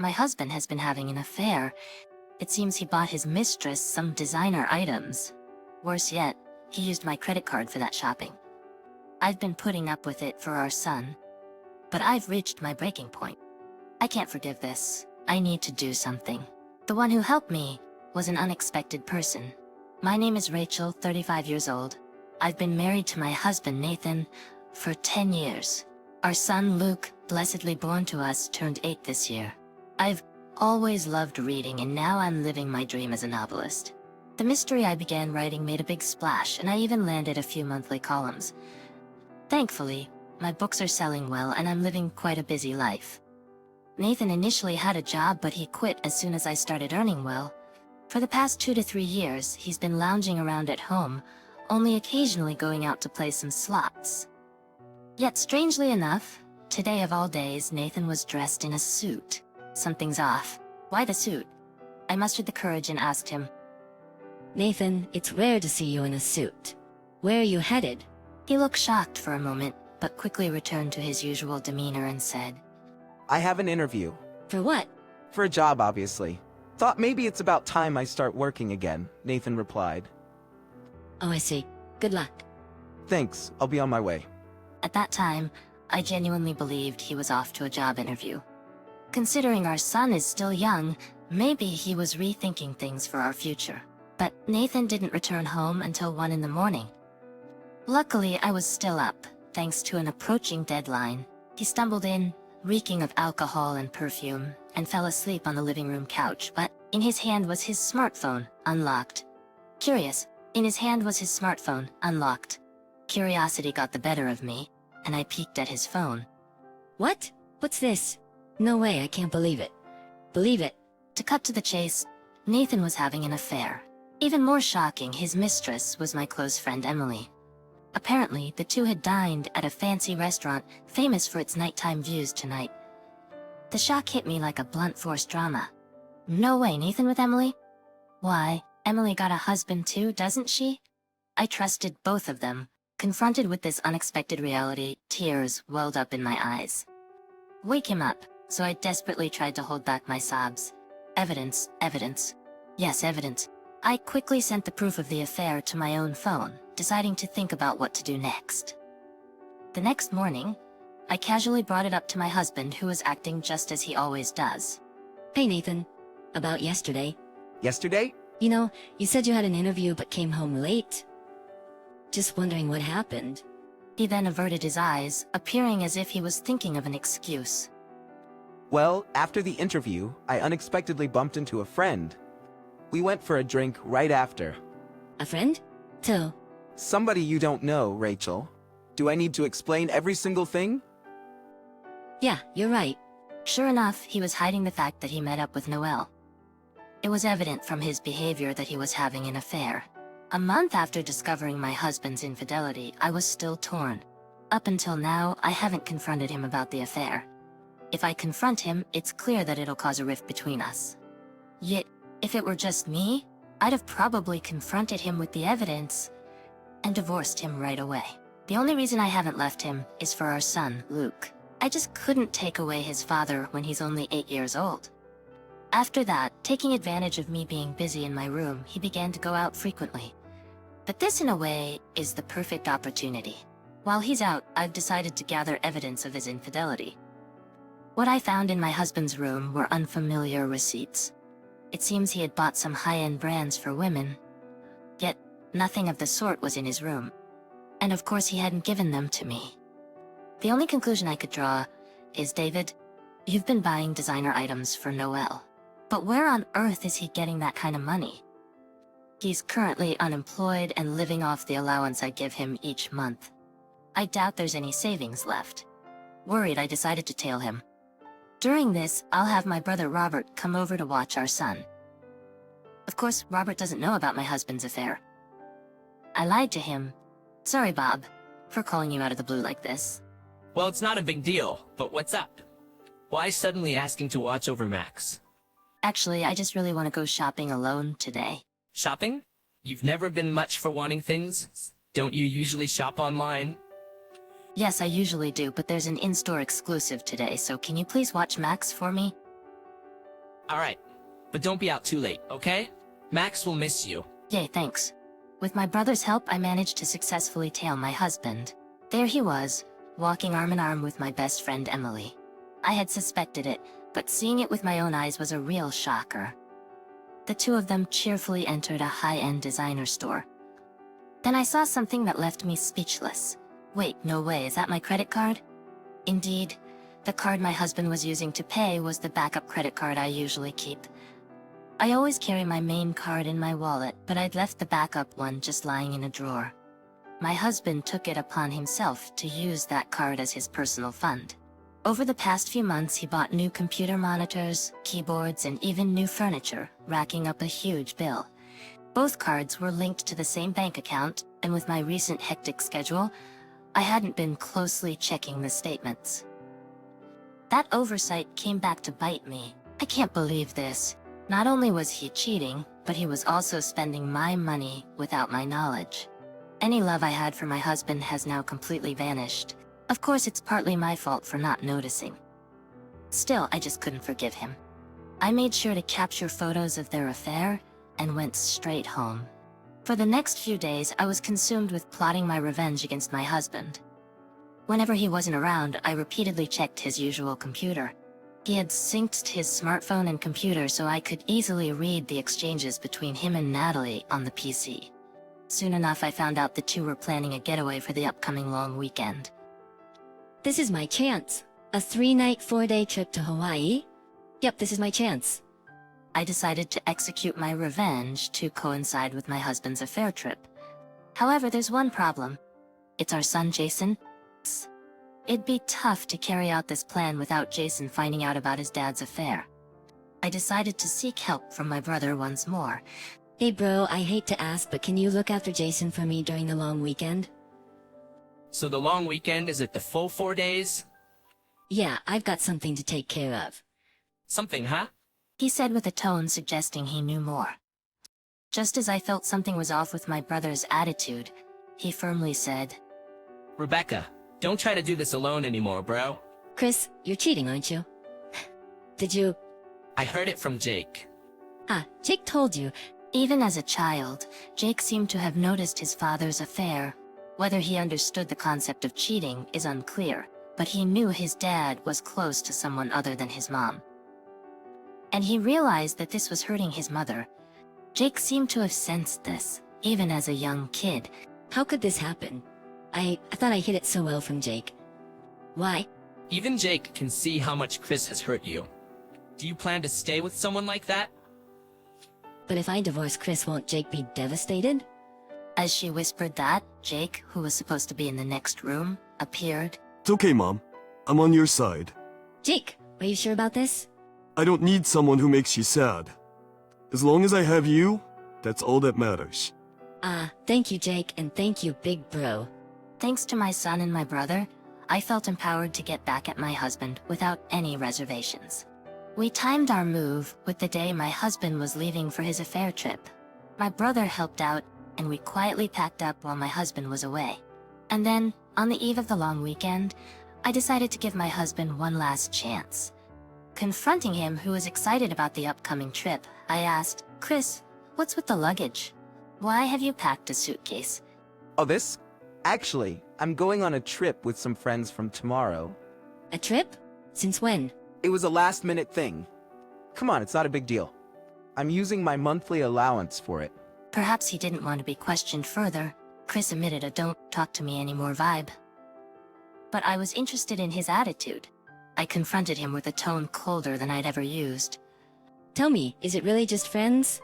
My husband has been having an affair. It seems he bought his mistress some designer items. Worse yet, he used my credit card for that shopping. I've been putting up with it for our son. But I've reached my breaking point. I can't forgive this. I need to do something. The one who helped me was an unexpected person. My name is Rachel, 35 years old. I've been married to my husband, Nathan, for 10 years. Our son, Luke, blessedly born to us, turned 8 this year. I've always loved reading, and now I'm living my dream as a novelist. The mystery I began writing made a big splash, and I even landed a few monthly columns. Thankfully, my books are selling well, and I'm living quite a busy life. Nathan initially had a job, but he quit as soon as I started earning well. For the past 2 to 3 years, he's been lounging around at home, only occasionally going out to play some slots. Yet strangely enough, today of all days, Nathan was dressed in a suit. Something's off. Why the suit? I mustered the courage and asked him. Nathan, it's rare to see you in a suit. Where are you headed? He looked shocked for a moment, but quickly returned to his usual demeanor and said, I have an interview. For what? For a job, obviously. Thought maybe it's about time I start working again, Nathan replied. Oh, I see. Good luck. Thanks, I'll be on my way. At that time, I genuinely believed he was off to a job interview. Considering our son is still young, maybe he was rethinking things for our future. But Nathan didn't return home until 1 in the morning. Luckily, I was still up, thanks to an approaching deadline. He stumbled in, reeking of alcohol and perfume, and fell asleep on the living room couch, but in his hand was his smartphone, unlocked. In his hand was his smartphone, unlocked. Curiosity got the better of me, and I peeked at his phone. What? What's this? No way, I can't believe it. Believe it. To cut to the chase, Nathan was having an affair. Even more shocking, his mistress was my close friend Emily. Apparently, the two had dined at a fancy restaurant famous for its nighttime views tonight. The shock hit me like a blunt force drama. No way, Nathan with Emily? Why, Emily got a husband too, doesn't she? I trusted both of them. Confronted with this unexpected reality, tears welled up in my eyes. Wake him up, so I desperately tried to hold back my sobs. Evidence, evidence. Yes, evidence. I quickly sent the proof of the affair to my own phone, deciding to think about what to do next. The next morning, I casually brought it up to my husband, who was acting just as he always does. Hey Nathan. About yesterday. Yesterday? You know, you said you had an interview but came home late. Just wondering what happened. He then averted his eyes, appearing as if he was thinking of an excuse. Well, after the interview, I unexpectedly bumped into a friend. We went for a drink right after. A friend? So, Somebody you don't know, Rachel. Do I need to explain every single thing? yeah, you're right. Sure enough, he was hiding the fact that he met up with Noelle. It was evident from his behavior that he was having an affair. A month after discovering my husband's infidelity, I was still torn. Up until now, I haven't confronted him about the affair. If I confront him, it's clear that it'll cause a rift between us. Yet, if it were just me, I'd have probably confronted him with the evidence and divorced him right away. The only reason I haven't left him is for our son, Luke. I just couldn't take away his father when he's only 8 years old. After that, taking advantage of me being busy in my room, he began to go out frequently. But this, in a way, is the perfect opportunity. While he's out, I've decided to gather evidence of his infidelity. What I found in my husband's room were unfamiliar receipts. It seems he had bought some high-end brands for women, yet nothing of the sort was in his room. And of course he hadn't given them to me. The only conclusion I could draw is, David, you've been buying designer items for Noelle. But where on earth is he getting that kind of money? He's currently unemployed and living off the allowance I give him each month. I doubt there's any savings left. Worried, I decided to tail him. During this, I'll have my brother Robert come over to watch our son. Of course, Robert doesn't know about my husband's affair. I lied to him. Sorry, Bob, for calling you out of the blue like this. Well, it's not a big deal, but what's up? Why suddenly asking to watch over Max? Actually, I just really want to go shopping alone today. Shopping? You've never been much for wanting things? Don't you usually shop online? Yes, I usually do, but there's an in-store exclusive today, so can you please watch Max for me? Alright. But don't be out too late, okay? Max will miss you. Yay, thanks. With my brother's help, I managed to successfully tail my husband. There he was, walking arm in arm with my best friend Emily. I had suspected it, but seeing it with my own eyes was a real shocker. The two of them cheerfully entered a high-end designer store. Then I saw something that left me speechless. Wait, no way, is that my credit card? Indeed, the card my husband was using to pay was the backup credit card I usually keep. I always carry my main card in my wallet, but I'd left the backup one just lying in a drawer. My husband took it upon himself to use that card as his personal fund. Over the past few months, he bought new computer monitors, keyboards, and even new furniture, racking up a huge bill. Both cards were linked to the same bank account, and with my recent hectic schedule, I hadn't been closely checking the statements. That oversight came back to bite me. I can't believe this. Not only was he cheating, but he was also spending my money without my knowledge. Any love I had for my husband has now completely vanished. Of course, it's partly my fault for not noticing. Still, I just couldn't forgive him. I made sure to capture photos of their affair and went straight home. For the next few days, I was consumed with plotting my revenge against my husband. Whenever he wasn't around, I repeatedly checked his usual computer. He had synced his smartphone and computer so I could easily read the exchanges between him and Natalie on the PC. Soon enough, I found out the two were planning a getaway for the upcoming long weekend. This is my chance. A 3-night, 4-day trip to Hawaii? Yep, this is my chance. I decided to execute my revenge to coincide with my husband's affair trip. However, there's one problem. It's our son, Jason. It'd be tough to carry out this plan without Jason finding out about his dad's affair. I decided to seek help from my brother once more. Hey bro, I hate to ask, but can you look after Jason for me during the long weekend? So the long weekend, is it the full 4 days? Yeah, I've got something to take care of. Something, huh? He said with a tone suggesting he knew more. Just as I felt something was off with my brother's attitude, he firmly said, Rebecca, don't try to do this alone anymore, bro. Chris, you're cheating, aren't you? Did you? I heard it from Jake. Ah, Jake told you. Even as a child, Jake seemed to have noticed his father's affair. Whether he understood the concept of cheating is unclear, but he knew his dad was close to someone other than his mom. And he realized that this was hurting his mother. Jake seemed to have sensed this, even as a young kid. How could this happen? I thought I hid it so well from Jake. Why? Even Jake can see how much Chris has hurt you. Do you plan to stay with someone like that? But if I divorce Chris, won't Jake be devastated? As she whispered that, Jake, who was supposed to be in the next room, appeared. It's okay, Mom. I'm on your side. Jake, are you sure about this? I don't need someone who makes you sad. As long as I have you, that's all that matters. Thank you, Jake, and thank you, big bro. Thanks to my son and my brother, I felt empowered to get back at my husband without any reservations. We timed our move with the day my husband was leaving for his affair trip. My brother helped out, and we quietly packed up while my husband was away. And then, on the eve of the long weekend, I decided to give my husband one last chance. Confronting him, who was excited about the upcoming trip, I asked, Chris, what's with the luggage? Why have you packed a suitcase? Oh, this? Actually, I'm going on a trip with some friends from tomorrow. A trip? Since when? It was a last-minute thing. Come on, it's not a big deal. I'm using my monthly allowance for it. Perhaps he didn't want to be questioned further. Chris emitted a don't talk to me anymore vibe. But I was interested in his attitude. I confronted him with a tone colder than I'd ever used. Tell me, is it really just friends?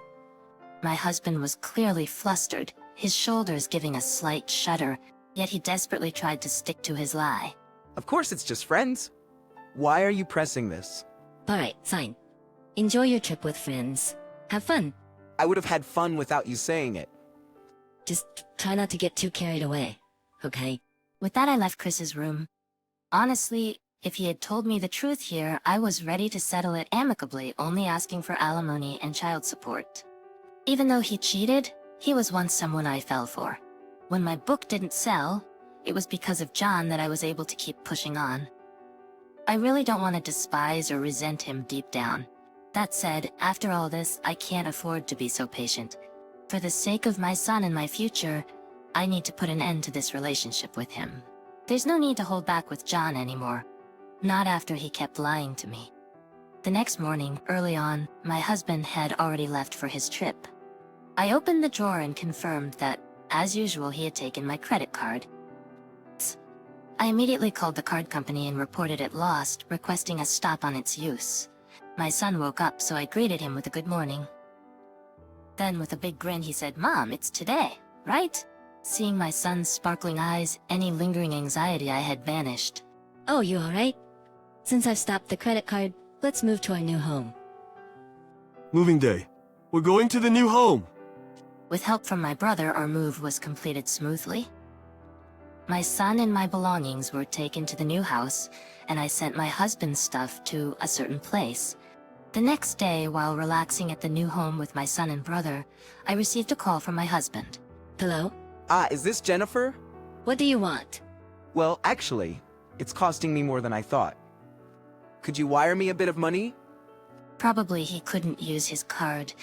My husband was clearly flustered, his shoulders giving a slight shudder, yet he desperately tried to stick to his lie. Of course it's just friends. Why are you pressing this? Alright, fine. Enjoy your trip with friends. Have fun. I would have had fun without you saying it. Just try not to get too carried away, okay? With that, I left Chris's room. Honestly, if he had told me the truth here, I was ready to settle it amicably, only asking for alimony and child support. Even though he cheated, he was once someone I fell for. When my book didn't sell, it was because of John that I was able to keep pushing on. I really don't want to despise or resent him deep down. That said, after all this, I can't afford to be so patient. For the sake of my son and my future, I need to put an end to this relationship with him. There's no need to hold back with John anymore. Not after he kept lying to me. The next morning, early on, my husband had already left for his trip. I opened the drawer and confirmed that, as usual, he had taken my credit card. I immediately called the card company and reported it lost, requesting a stop on its use. My son woke up, so I greeted him with a good morning. Then with a big grin he said, "Mom, it's today, right?" Seeing my son's sparkling eyes, any lingering anxiety I had vanished. Oh, you alright? Since I've stopped the credit card, let's move to our new home. Moving day. We're going to the new home. With help from my brother, our move was completed smoothly. My son and my belongings were taken to the new house, and I sent my husband's stuff to a certain place. The next day, while relaxing at the new home with my son and brother, I received a call from my husband. Hello? Ah, is this Jennifer? What do you want? Well, actually, it's costing me more than I thought. Could you wire me a bit of money? Probably he couldn't use his card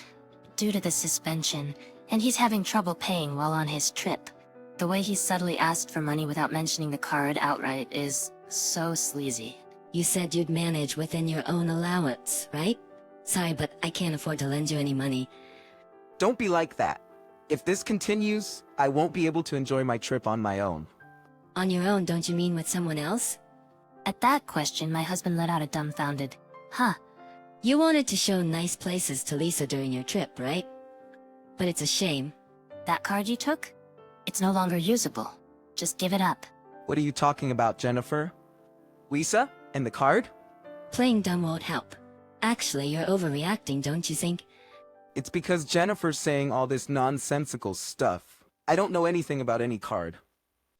due to the suspension, and he's having trouble paying while on his trip. The way he subtly asked for money without mentioning the card outright is so sleazy. You said you'd manage within your own allowance, right? Sorry, but I can't afford to lend you any money. Don't be like that. If this continues, I won't be able to enjoy my trip on my own. On your own, don't you mean with someone else? At that question, my husband let out a dumbfounded, "Huh." You wanted to show nice places to Lisa during your trip, right? But it's a shame. That card you took? It's no longer usable. Just give it up. What are you talking about, Jennifer? Lisa? And the card? Playing dumb won't help. Actually, you're overreacting, don't you think? It's because Jennifer's saying all this nonsensical stuff. I don't know anything about any card.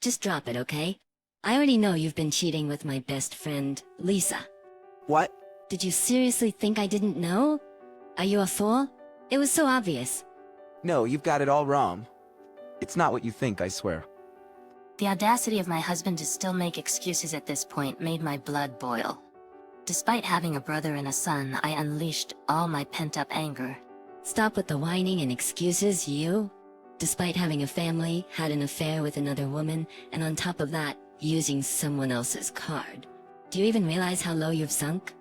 Just drop it, okay? I already know you've been cheating with my best friend, Lisa. What? Did you seriously think I didn't know? Are you a fool? It was so obvious. No, you've got it all wrong. It's not what you think, I swear. The audacity of my husband to still make excuses at this point made my blood boil. Despite having a brother and a son, I unleashed all my pent-up anger. Stop with the whining and excuses, you. Despite having a family, had an affair with another woman, and on top of that, using someone else's card. Do you even realize how low you've sunk?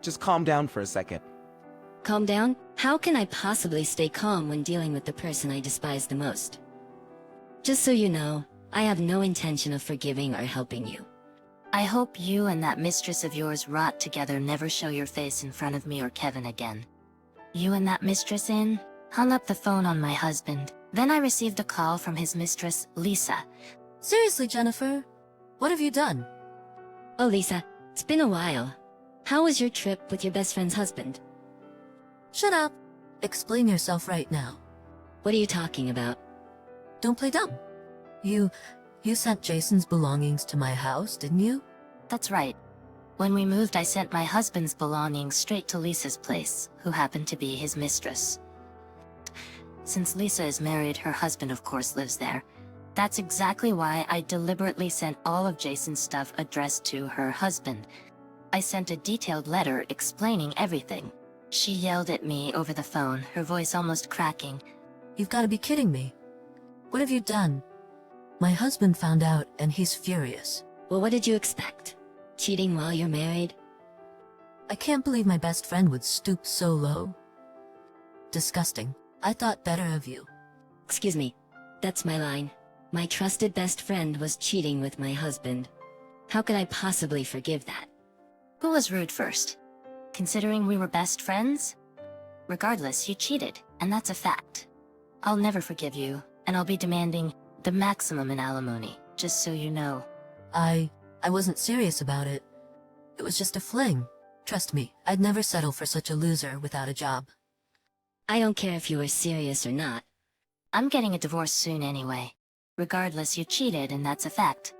Just calm down for a second. Calm down? How can I possibly stay calm when dealing with the person I despise the most? Just so you know, I have no intention of forgiving or helping you. I hope you and that mistress of yours rot together, never show your face in front of me or Kevin again. You and that mistress in? Hung up the phone on my husband. Then I received a call from his mistress, Lisa. Seriously, Jennifer? What have you done? Oh, Lisa, it's been a while. How was your trip with your best friend's husband? Shut up. Explain yourself right now. What are you talking about? Don't play dumb. You sent Jason's belongings to my house, didn't you? That's right. When we moved, I sent my husband's belongings straight to Lisa's place, who happened to be his mistress. Since Lisa is married, her husband of course lives there. That's exactly why I deliberately sent all of Jason's stuff addressed to her husband. I sent a detailed letter explaining everything. She yelled at me over the phone, her voice almost cracking. You've got to be kidding me. What have you done? My husband found out and he's furious. Well, what did you expect? Cheating while you're married? I can't believe my best friend would stoop so low. Disgusting. I thought better of you. Excuse me. That's my line. My trusted best friend was cheating with my husband. How could I possibly forgive that? Who was rude first? Considering we were best friends? Regardless, you cheated, and that's a fact. I'll never forgive you, and I'll be demanding the maximum in alimony, just so you know. I wasn't serious about it. It was just a fling. Trust me, I'd never settle for such a loser without a job. I don't care if you were serious or not. I'm getting a divorce soon anyway. Regardless, you cheated, and that's a fact.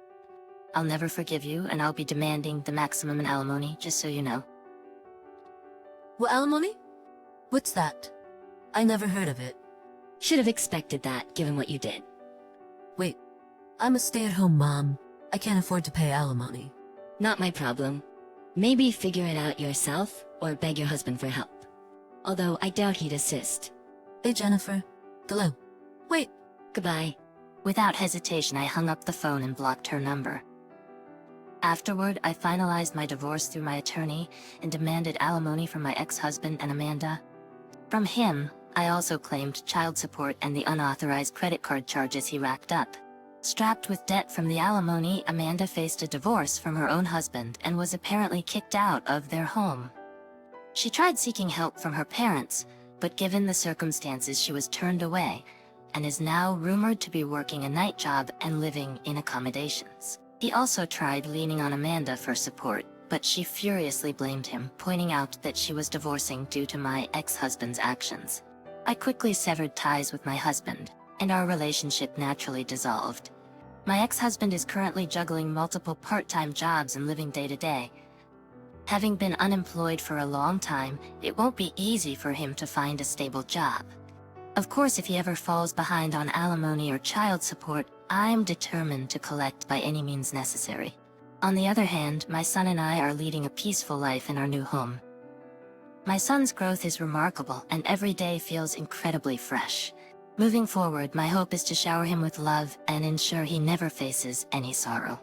I'll never forgive you, and I'll be demanding the maximum in alimony, just so you know. What, alimony? What's that? I never heard of it. Should have expected that, given what you did. Wait, I'm a stay-at-home mom. I can't afford to pay alimony. Not my problem. Maybe figure it out yourself, or beg your husband for help. although I doubt he'd assist. Hey, Jennifer. Hello. Wait, Goodbye. Without hesitation, I hung up the phone and blocked her number. Afterward, I finalized my divorce through my attorney and demanded alimony from my ex-husband and Amanda. From him, I also claimed child support and the unauthorized credit card charges he racked up. Strapped with debt from the alimony, Amanda faced a divorce from her own husband and was apparently kicked out of their home. She tried seeking help from her parents, but given the circumstances, she was turned away and is now rumored to be working a night job and living in accommodations. He also tried leaning on Amanda for support, but she furiously blamed him, pointing out that she was divorcing due to my ex-husband's actions. I quickly severed ties with my husband, and our relationship naturally dissolved. My ex-husband is currently juggling multiple part-time jobs and living day-to-day. Having been unemployed for a long time, it won't be easy for him to find a stable job. Of course, if he ever falls behind on alimony or child support, I'm determined to collect by any means necessary. On the other hand, my son and I are leading a peaceful life in our new home. My son's growth is remarkable, and every day feels incredibly fresh. Moving forward, my hope is to shower him with love and ensure he never faces any sorrow.